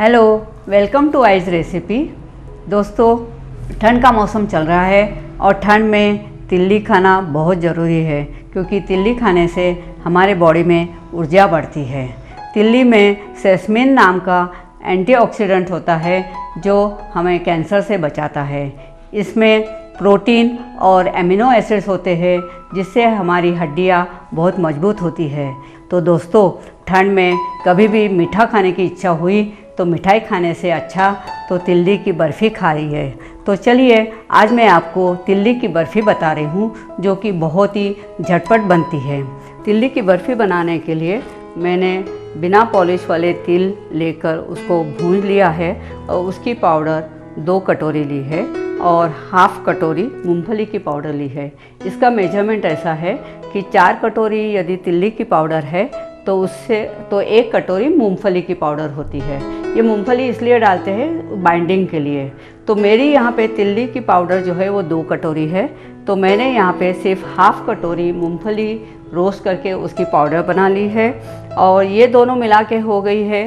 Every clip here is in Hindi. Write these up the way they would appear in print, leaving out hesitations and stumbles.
हेलो, वेलकम टू आइज रेसिपी। दोस्तों, ठंड का मौसम चल रहा है और ठंड में तिल्ली खाना बहुत ज़रूरी है क्योंकि तिल्ली खाने से हमारे बॉडी में ऊर्जा बढ़ती है। तिल्ली में सेसमिन नाम का एंटीऑक्सीडेंट होता है जो हमें कैंसर से बचाता है। इसमें प्रोटीन और एमिनो एसिड्स होते हैं जिससे हमारी हड्डियाँ बहुत मजबूत होती है। तो दोस्तों, ठंड में कभी भी मीठा खाने की इच्छा हुई तो मिठाई खाने से अच्छा तो तिल्ली की बर्फ़ी खा रही है। तो चलिए, आज मैं आपको तिल्ली की बर्फ़ी बता रही हूँ जो कि बहुत ही झटपट बनती है। तिल्ली की बर्फ़ी बनाने के लिए मैंने बिना पॉलिश वाले तिल लेकर उसको भून लिया है और उसकी पाउडर 2 कटोरी ली है और हाफ़ कटोरी मूंगफली की पाउडर ली है। इसका मेजरमेंट ऐसा है कि 4 कटोरी यदि तिल्ली की पाउडर है तो उससे 1 कटोरी मूंगफली की पाउडर होती है। ये मूंगफली इसलिए डालते हैं बाइंडिंग के लिए। तो मेरी यहाँ पे तिल्ली की पाउडर जो है वो 2 कटोरी है, तो मैंने यहाँ पे सिर्फ हाफ़ कटोरी मूंगफली रोस्ट करके उसकी पाउडर बना ली है और ये दोनों मिला के हो गई है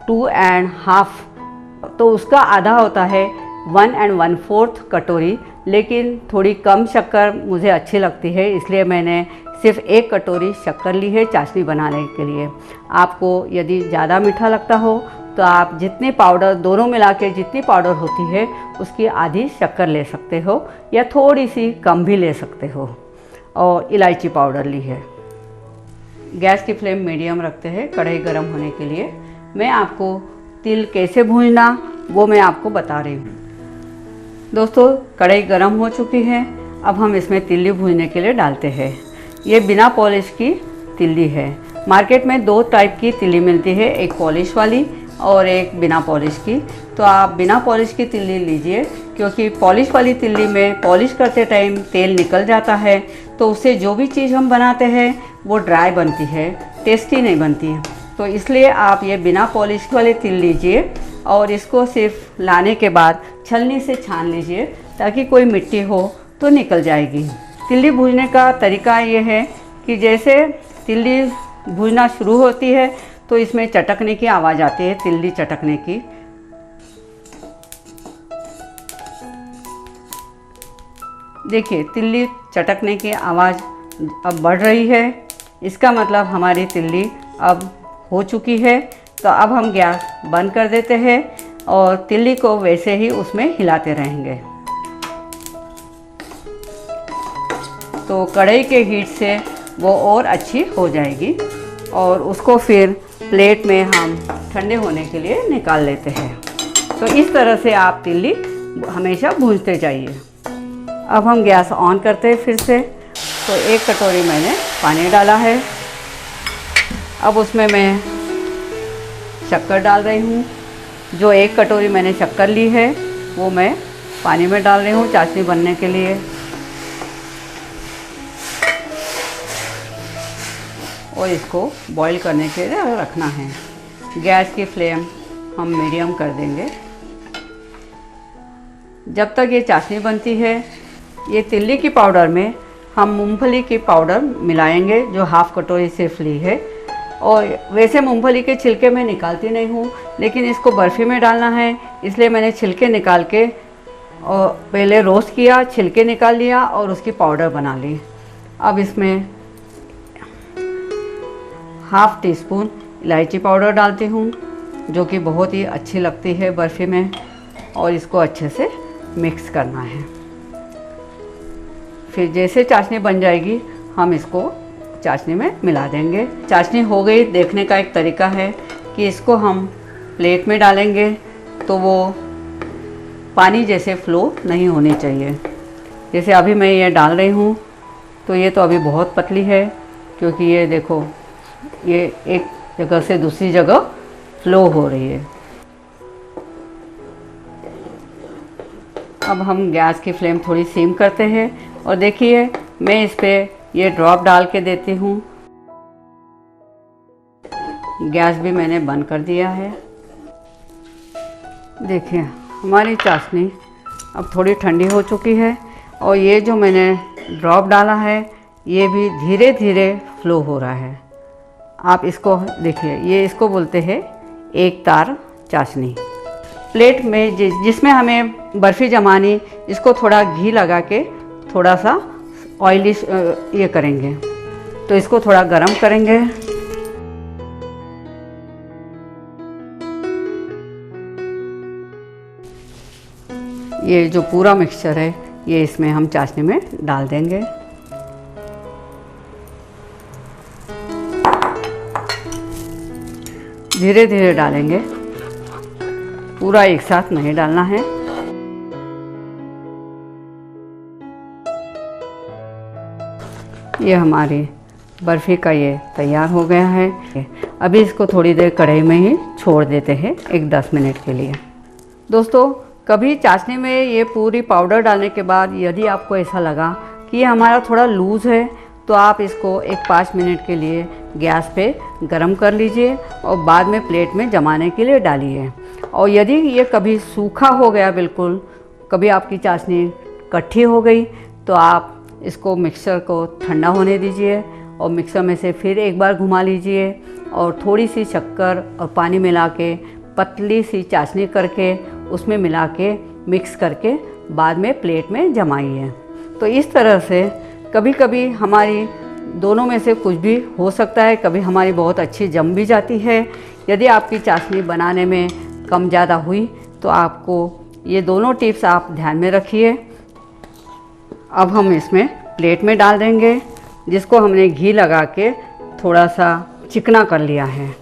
2 1/2। तो उसका आधा होता है 1 1/4 कटोरी, लेकिन थोड़ी कम शक्कर मुझे अच्छी लगती है इसलिए मैंने सिर्फ 1 कटोरी शक्कर ली है चाशनी बनाने के लिए। आपको यदि ज़्यादा मीठा लगता हो तो आप जितनी पाउडर दोनों मिला के जितनी पाउडर होती है उसकी आधी शक्कर ले सकते हो या थोड़ी सी कम भी ले सकते हो। और इलायची पाउडर ली है। गैस की फ्लेम मीडियम रखते हैं कढ़ाई गर्म होने के लिए। मैं आपको तिल कैसे भूनना वो मैं आपको बता रही हूँ। दोस्तों, कढ़ाई गर्म हो चुकी है। अब हम इसमें तिल्ली भूनने के लिए डालते हैं। ये बिना पॉलिश की तिल्ली है। मार्केट में 2 टाइप की तिल्ली मिलती है, एक पॉलिश वाली और एक बिना पॉलिश की। तो आप बिना पॉलिश की तिल्ली लीजिए क्योंकि पॉलिश वाली तिल्ली में पॉलिश करते टाइम तेल निकल जाता है तो उससे जो भी चीज़ हम बनाते हैं वो ड्राई बनती है, टेस्टी नहीं बनती है। तो इसलिए आप ये बिना पॉलिश वाली तिल लीजिए और इसको सिर्फ लाने के बाद छलनी से छान लीजिए ताकि कोई मिट्टी हो तो निकल जाएगी। तिल्ली भूनने का तरीका ये है कि जैसे तिल्ली भूनना शुरू होती है तो इसमें चटकने की आवाज़ आती है, तिल्ली चटकने की। देखिए, तिल्ली चटकने की आवाज़ अब बढ़ रही है। इसका मतलब हमारी तिल्ली अब हो चुकी है। तो अब हम गैस बंद कर देते हैं और तिल्ली को वैसे ही उसमें हिलाते रहेंगे। तो कढ़ाई के हीट से वो और अच्छी हो जाएगी और उसको फिर प्लेट में हम ठंडे होने के लिए निकाल लेते हैं। तो इस तरह से आप तिल्ली हमेशा भूनते जाइए। अब हम गैस ऑन करते हैं फिर से। तो 1 कटोरी मैंने पानी डाला है। अब उसमें मैं शक्कर डाल रही हूँ। जो 1 कटोरी मैंने शक्कर ली है वो मैं पानी में डाल रही हूँ चाशनी बनने के लिए। और इसको बॉईल करने के लिए रखना है। गैस की फ्लेम हम मीडियम कर देंगे जब तक ये चाशनी बनती है। ये तिल्ली की पाउडर में हम मूंगफली की पाउडर मिलाएंगे जो हाफ़ कटोरी सिर्फ ली है। और वैसे मूंगफली के छिलके मैं निकालती नहीं हूँ, लेकिन इसको बर्फ़ी में डालना है इसलिए मैंने छिलके निकाल के और पहले रोस्ट किया, छिलके निकाल लिया और उसकी पाउडर बना ली। अब इसमें हाफ़ टी स्पून इलायची पाउडर डालती हूँ जो कि बहुत ही अच्छी लगती है बर्फ़ी में। और इसको अच्छे से मिक्स करना है। फिर जैसे चाशनी बन जाएगी हम इसको चाशनी में मिला देंगे। चाशनी हो गई देखने का एक तरीका है कि इसको हम प्लेट में डालेंगे तो वो पानी जैसे फ़्लो नहीं होनी चाहिए। जैसे अभी मैं ये डाल रही हूँ तो ये तो अभी बहुत पतली है क्योंकि ये देखो, ये एक जगह से दूसरी जगह फ्लो हो रही है। अब हम गैस की फ्लेम थोड़ी सीम करते हैं और देखिए मैं इस पे ये ड्रॉप डाल के देती हूँ। गैस भी मैंने बंद कर दिया है। देखिए, हमारी चाशनी अब थोड़ी ठंडी हो चुकी है और ये जो मैंने ड्रॉप डाला है ये भी धीरे धीरे फ्लो हो रहा है। आप इसको देखिए, ये इसको बोलते हैं एक तार चाशनी। प्लेट में जिसमें हमें बर्फ़ी जमानी, इसको थोड़ा घी लगा के थोड़ा सा ऑयली ये करेंगे। तो इसको थोड़ा गरम करेंगे। ये जो पूरा मिक्सचर है ये इसमें हम चाशनी में डाल देंगे। धीरे धीरे डालेंगे, पूरा एक साथ नहीं डालना है। ये हमारी बर्फ़ी का ये तैयार हो गया है। अभी इसको थोड़ी देर कढ़ाई में ही छोड़ देते हैं, एक 10 मिनट के लिए। दोस्तों, कभी चाशनी में ये पूरी पाउडर डालने के बाद यदि आपको ऐसा लगा कि ये हमारा थोड़ा लूज़ है, तो आप इसको एक 5 मिनट के लिए गैस पे गरम कर लीजिए और बाद में प्लेट में जमाने के लिए डालिए। और यदि ये कभी सूखा हो गया बिल्कुल, कभी आपकी चाशनी कट्ठी हो गई, तो आप इसको मिक्सर को ठंडा होने दीजिए और मिक्सर में से फिर एक बार घुमा लीजिए और थोड़ी सी शक्कर और पानी मिला के पतली सी चाशनी करके उसमें मिला के मिक्स करके बाद में प्लेट में जमाइए। तो इस तरह से कभी कभी हमारी दोनों में से कुछ भी हो सकता है, कभी हमारी बहुत अच्छी जम भी जाती है। यदि आपकी चाशनी बनाने में कम ज़्यादा हुई तो आपको ये दोनों टिप्स आप ध्यान में रखिए। अब हम इसमें प्लेट में डाल देंगे, जिसको हमने घी लगा के थोड़ा सा चिकना कर लिया है।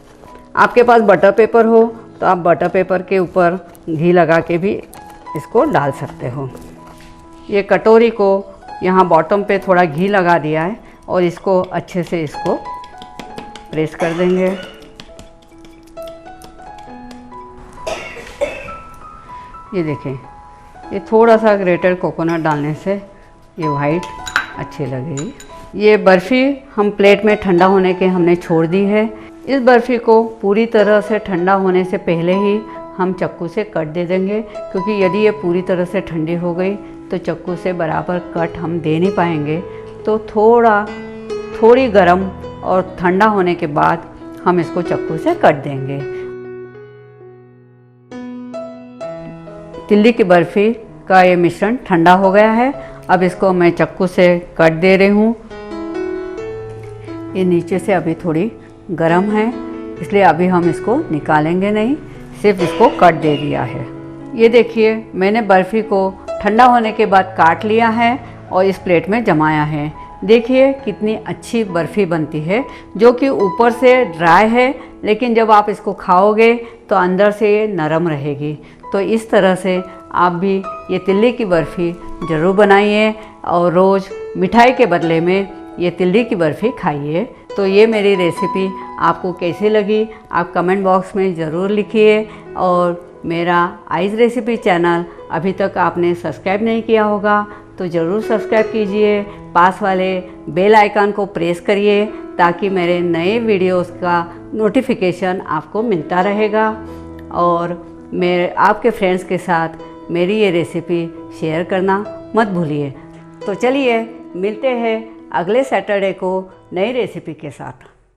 आपके पास बटर पेपर हो तो आप बटर पेपर के ऊपर घी लगा के भी इसको डाल सकते हो। ये कटोरी को यहाँ बॉटम पे थोड़ा घी लगा दिया है और इसको अच्छे से इसको प्रेस कर देंगे। ये देखें, ये थोड़ा सा ग्रेटेड कोकोनट डालने से ये वाइट अच्छी लगेगी। ये बर्फ़ी हम प्लेट में ठंडा होने के हमने छोड़ दी है। इस बर्फ़ी को पूरी तरह से ठंडा होने से पहले ही हम चाकू से कट दे देंगे, क्योंकि यदि ये पूरी तरह से ठंडी हो गई तो चाकू से बराबर कट हम दे नहीं पाएंगे। तो थोड़ी गर्म और ठंडा होने के बाद हम इसको चाकू से कट देंगे। तिल्ली की बर्फ़ी का ये मिश्रण ठंडा हो गया है। अब इसको मैं चाकू से कट दे रही हूँ। ये नीचे से अभी थोड़ी गर्म है, इसलिए अभी हम इसको निकालेंगे नहीं, सिर्फ इसको कट दे दिया है। ये देखिए, मैंने बर्फ़ी को ठंडा होने के बाद काट लिया है और इस प्लेट में जमाया है। देखिए कितनी अच्छी बर्फ़ी बनती है, जो कि ऊपर से ड्राई है, लेकिन जब आप इसको खाओगे तो अंदर से ये नरम रहेगी। तो इस तरह से आप भी ये तिल्ली की बर्फ़ी ज़रूर बनाइए और रोज़ मिठाई के बदले में ये तिल्ली की बर्फ़ी खाइए। तो ये मेरी रेसिपी आपको कैसी लगी आप कमेंट बॉक्स में ज़रूर लिखिए। और मेरा आइज़ रेसिपी चैनल अभी तक आपने सब्सक्राइब नहीं किया होगा तो ज़रूर सब्सक्राइब कीजिए। पास वाले बेल आइकन को प्रेस करिए ताकि मेरे नए वीडियोस का नोटिफिकेशन आपको मिलता रहेगा। और मेरे आपके फ्रेंड्स के साथ मेरी ये रेसिपी शेयर करना मत भूलिए। तो चलिए मिलते हैं अगले सैटरडे को नई रेसिपी के साथ।